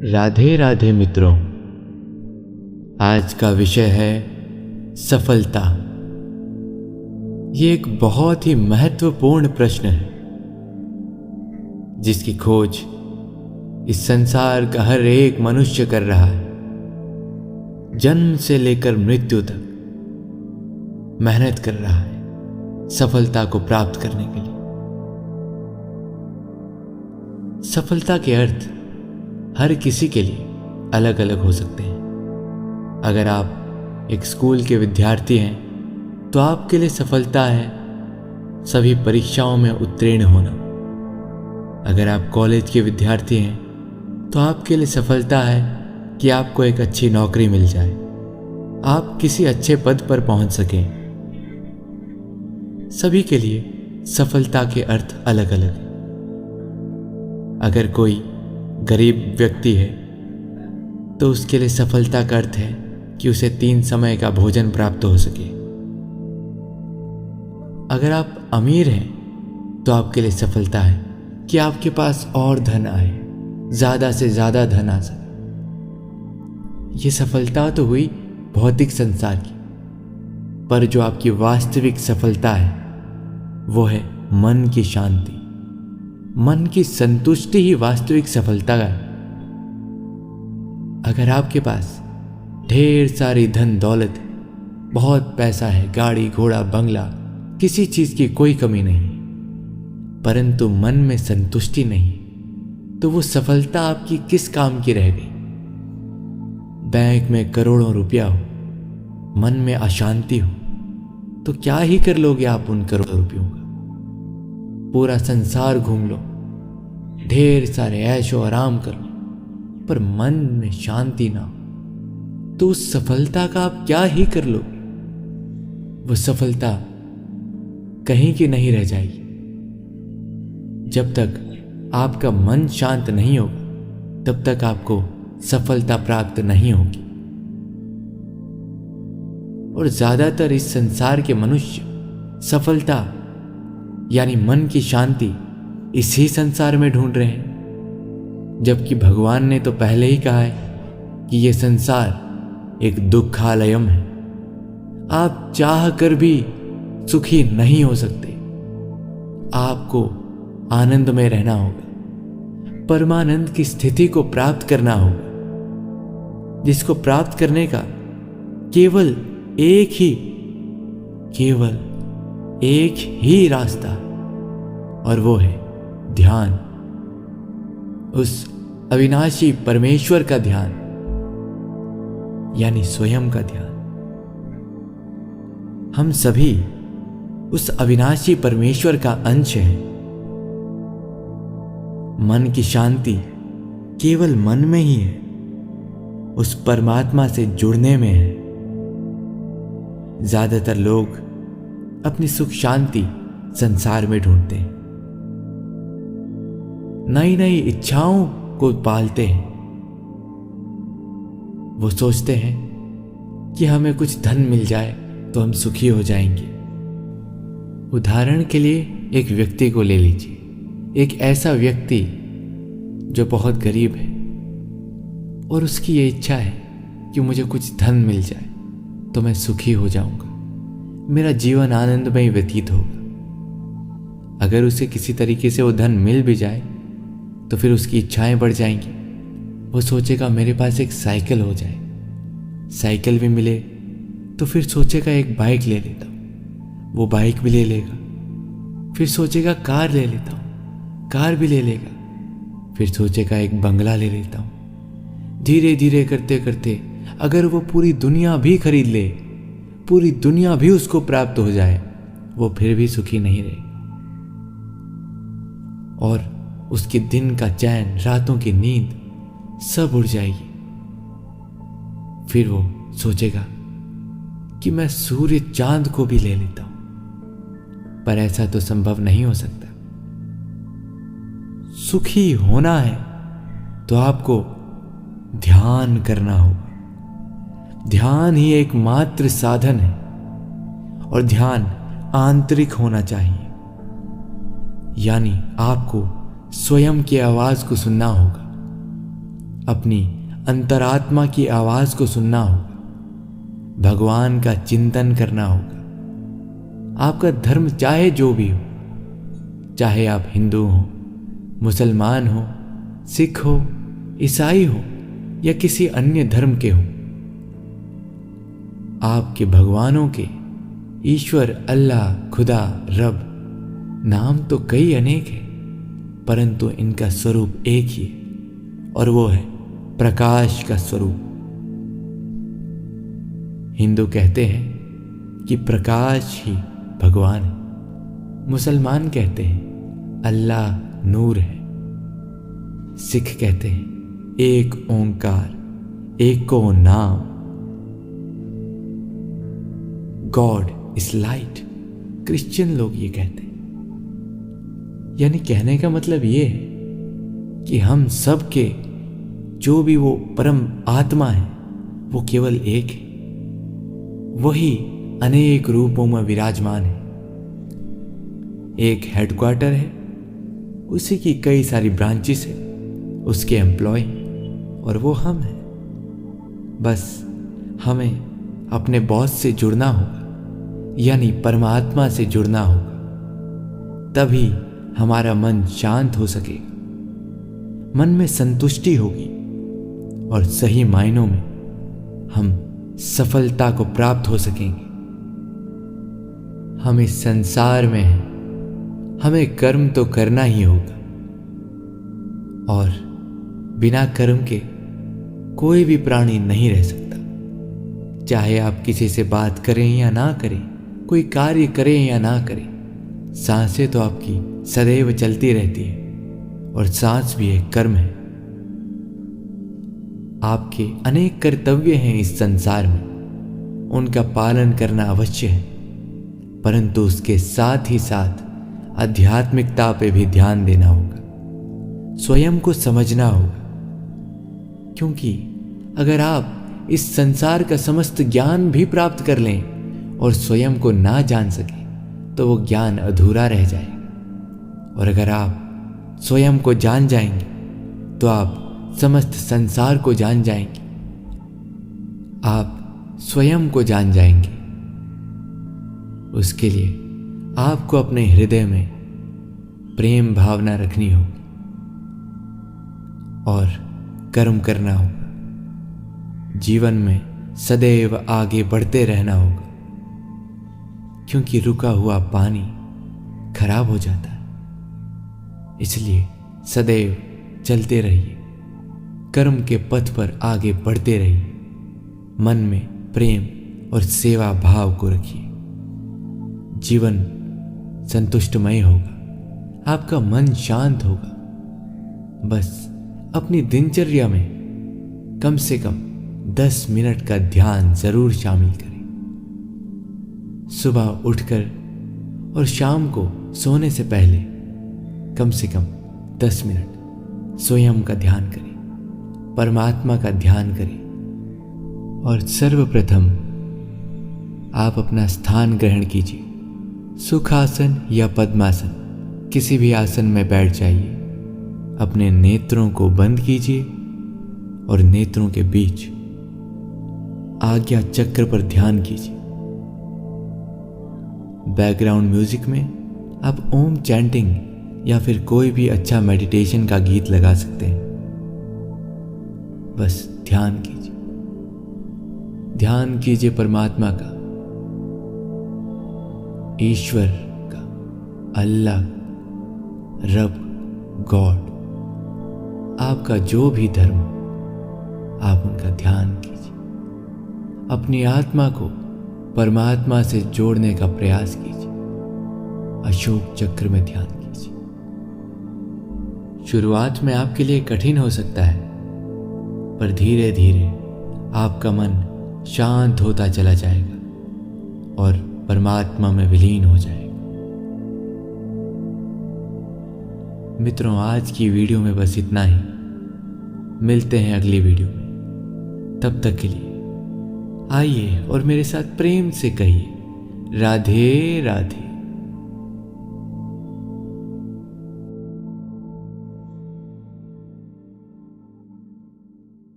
राधे राधे मित्रों, आज का विषय है सफलता। ये एक बहुत ही महत्वपूर्ण प्रश्न है जिसकी खोज इस संसार का हर एक मनुष्य कर रहा है। जन्म से लेकर मृत्यु तक मेहनत कर रहा है सफलता को प्राप्त करने के लिए। सफलता के अर्थ हर किसी के लिए अलग अलग हो सकते हैं। अगर आप एक स्कूल के विद्यार्थी हैं तो आपके लिए सफलता है सभी परीक्षाओं में उत्तीर्ण होना। अगर आप कॉलेज के विद्यार्थी हैं तो आपके लिए सफलता है कि आपको एक अच्छी नौकरी मिल जाए, आप किसी अच्छे पद पर पहुंच सकें। सभी के लिए सफलता के अर्थ अलग अलग हैं। अगर कोई गरीब व्यक्ति है तो उसके लिए सफलता का अर्थ है कि उसे 3 समय का भोजन प्राप्त हो सके। अगर आप अमीर हैं तो आपके लिए सफलता है कि आपके पास और धन आए, ज्यादा से ज्यादा धन आ सके। यह सफलता तो हुई भौतिक संसार की, पर जो आपकी वास्तविक सफलता है वो है मन की शांति। मन की संतुष्टि ही वास्तविक सफलता है। अगर आपके पास ढेर सारी धन दौलत है, बहुत पैसा है, गाड़ी घोड़ा बंगला, किसी चीज की कोई कमी नहीं, परंतु मन में संतुष्टि नहीं, तो वो सफलता आपकी किस काम की रह गई। बैंक में करोड़ों रुपया हो, मन में अशांति हो, तो क्या ही कर लोगे आप उन करोड़ों रुपयों का। पूरा संसार घूम लो, ढेर सारे ऐशो आराम कर लो, पर मन में शांति ना हो तो उस सफलता का आप क्या ही कर लोगे। वो सफलता कहीं की नहीं रह जाएगी। जब तक आपका मन शांत नहीं होगा तब तक आपको सफलता प्राप्त नहीं होगी। और ज्यादातर इस संसार के मनुष्य सफलता यानी मन की शांति इसी संसार में ढूंढ रहे हैं, जबकि भगवान ने तो पहले ही कहा है कि यह संसार एक दुखालयम है। आप चाह कर भी सुखी नहीं हो सकते। आपको आनंद में रहना होगा, परमानंद की स्थिति को प्राप्त करना होगा, जिसको प्राप्त करने का केवल एक ही रास्ता, और वो है ध्यान। उस अविनाशी परमेश्वर का ध्यान यानी स्वयं का ध्यान। हम सभी उस अविनाशी परमेश्वर का अंश हैं। मन की शांति केवल मन में ही है, उस परमात्मा से जुड़ने में है। ज्यादातर लोग अपनी सुख शांति संसार में ढूंढते हैं, नई नई इच्छाओं को पालते हैं। वो सोचते हैं कि हमें कुछ धन मिल जाए तो हम सुखी हो जाएंगे। उदाहरण के लिए एक व्यक्ति को ले लीजिए, एक ऐसा व्यक्ति जो बहुत गरीब है और उसकी ये इच्छा है कि मुझे कुछ धन मिल जाए तो मैं सुखी हो जाऊंगा, मेरा जीवन आनंदमय व्यतीत होगा। अगर उसे किसी तरीके से वो धन मिल भी जाए तो फिर उसकी इच्छाएं बढ़ जाएंगी। वो सोचेगा मेरे पास एक साइकिल हो जाए, साइकिल भी मिले तो फिर सोचेगा एक बाइक ले लेता हूँ, वो बाइक भी ले लेगा। फिर सोचेगा कार ले लेता हूँ, कार भी ले लेगा। फिर सोचेगा एक बंगला ले लेता हूँ। धीरे धीरे करते करते अगर वो पूरी दुनिया भी खरीद ले, पूरी दुनिया भी उसको प्राप्त हो जाए, वो फिर भी सुखी नहीं रहेगा। और उसके दिन का चैन, रातों की नींद सब उड़ जाएगी। फिर वो सोचेगा कि मैं सूर्य चांद को भी ले लेता हूं, पर ऐसा तो संभव नहीं हो सकता। सुखी होना है तो आपको ध्यान करना होगा। ध्यान ही एकमात्र साधन है, और ध्यान आंतरिक होना चाहिए, यानी आपको स्वयं की आवाज को सुनना होगा। अपनी अंतरात्मा की आवाज को सुनना होगा, भगवान का चिंतन करना होगा। आपका धर्म चाहे जो भी हो, चाहे आप हिंदू हो, मुसलमान हो, सिख हो, ईसाई हो या किसी अन्य धर्म के हो, आपके भगवानों के ईश्वर, अल्लाह, खुदा, रब नाम तो कई अनेक है, परंतु इनका स्वरूप एक ही है और वो है प्रकाश का स्वरूप। हिंदू कहते हैं कि प्रकाश ही भगवान है, मुसलमान कहते हैं अल्लाह नूर है, सिख कहते हैं एक ओंकार, एको नाम, गॉड इज लाइट। क्रिश्चियन लोग ये कहते हैं। यानी कहने का मतलब ये है कि हम सब के जो भी वो परम आत्मा है वो केवल एक है, वही अनेक रूपों में विराजमान है। एक हेडक्वार्टर है, उसी की कई सारी ब्रांचेस है, उसके एम्प्लॉय और वो हम हैं। बस हमें अपने बॉस से जुड़ना होगा, यानी परमात्मा से जुड़ना होगा, तभी हमारा मन शांत हो सकेगा, मन में संतुष्टि होगी और सही मायनों में हम सफलता को प्राप्त हो सकेंगे। हम इस संसार में हैं, हमें कर्म तो करना ही होगा और बिना कर्म के कोई भी प्राणी नहीं रह सकता। चाहे आप किसी से बात करें या ना करें, कोई कार्य करें या ना करें, सांसें तो आपकी सदैव चलती रहती है और सांस भी एक कर्म है। आपके अनेक कर्तव्य हैं इस संसार में, उनका पालन करना अवश्य है, परंतु उसके साथ ही साथ आध्यात्मिकता पे भी ध्यान देना होगा, स्वयं को समझना होगा। क्योंकि अगर आप इस संसार का समस्त ज्ञान भी प्राप्त कर लें और स्वयं को ना जान सकें तो वो ज्ञान अधूरा रह जाएगा, और अगर आप स्वयं को जान जाएंगे तो आप समस्त संसार को जान जाएंगे, आप स्वयं को जान जाएंगे। उसके लिए आपको अपने हृदय में प्रेम भावना रखनी होगी और कर्म करना होगा। जीवन में सदैव आगे बढ़ते रहना होगा, क्योंकि रुका हुआ पानी खराब हो जाता है। इसलिए सदैव चलते रहिए, कर्म के पथ पर आगे बढ़ते रहिए, मन में प्रेम और सेवा भाव को रखिए। जीवन संतुष्टमय होगा, आपका मन शांत होगा। बस अपनी दिनचर्या में कम से कम 10 मिनट का ध्यान जरूर शामिल करें। सुबह उठकर और शाम को सोने से पहले कम से कम 10 मिनट स्वयं का ध्यान करें, परमात्मा का ध्यान करें। और सर्वप्रथम आप अपना स्थान ग्रहण कीजिए। सुखासन या पद्मासन, किसी भी आसन में बैठ जाइए। अपने नेत्रों को बंद कीजिए और नेत्रों के बीच आज्ञा चक्र पर ध्यान कीजिए। बैकग्राउंड म्यूजिक में आप ओम चैंटिंग या फिर कोई भी अच्छा मेडिटेशन का गीत लगा सकते हैं। बस ध्यान कीजिए, ध्यान कीजिए परमात्मा का, ईश्वर का, अल्लाह, रब, गॉड, आपका जो भी धर्म, आप उनका ध्यान कीजिए। अपनी आत्मा को परमात्मा से जोड़ने का प्रयास कीजिए। अशोक चक्र में ध्यान कीजिए। शुरुआत में आपके लिए कठिन हो सकता है, पर धीरे धीरे आपका मन शांत होता चला जाएगा और परमात्मा में विलीन हो जाएगा। मित्रों, आज की वीडियो में बस इतना ही। मिलते हैं अगली वीडियो में। तब तक के लिए आइए और मेरे साथ प्रेम से कहिए राधे राधे।